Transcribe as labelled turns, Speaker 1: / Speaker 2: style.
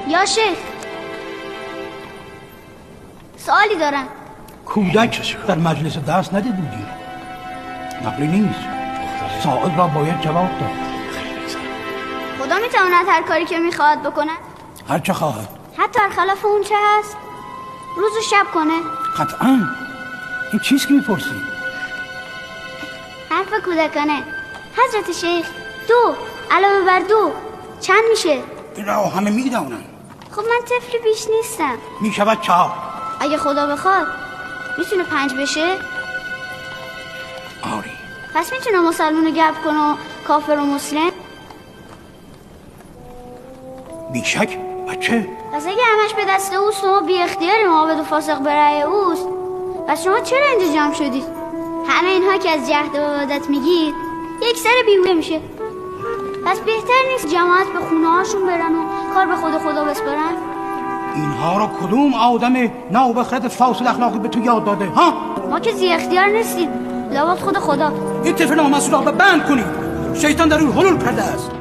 Speaker 1: یا شیخ سوالی دارم.
Speaker 2: کودک در مجلس درس ندید بودی؟ نقلی نیست. سائل را باید جواب داد.
Speaker 1: خدا میتواند هر کاری که میخواهد بکند؟
Speaker 2: هر چه خواهد.
Speaker 1: حتی خلاف اون چه هست؟ روز و شب کنه؟
Speaker 2: قطعا. این چیز که میپرسی؟
Speaker 1: حرف کودکانه. حضرت شیخ 2 علاوه بر 2 چند میشه؟
Speaker 2: این را همه میدونن.
Speaker 1: خب من طفلی بیش نیستم.
Speaker 2: میشود 4.
Speaker 1: اگه خدا بخواد میتونه 5 بشه؟
Speaker 2: آری.
Speaker 1: پس میتونه مسلمون رو گرب کنه و کافر و مسلم؟
Speaker 2: بیشک. بچه
Speaker 1: پس اگه همش به دست اوست و ما بی اختیاریم عابد و فاسق به رأی اوست، پس شما چرا اینجا جمع شدید؟ همه اینها که از جهد و عبادت میگید یک سر بیهوده میشه. پس بهتر نیست جماعت به خونه هاشون برن و کار به خدا بسپارن؟
Speaker 2: اینها رو کدوم آدم نابخرد فاسد اخلاقی به تو یاد داده ها؟
Speaker 1: ما که زی اختیار نیستیم، لابد خدا.
Speaker 2: این طفل نامسئول را به بند کنید. شیطان در او حلول کرده است.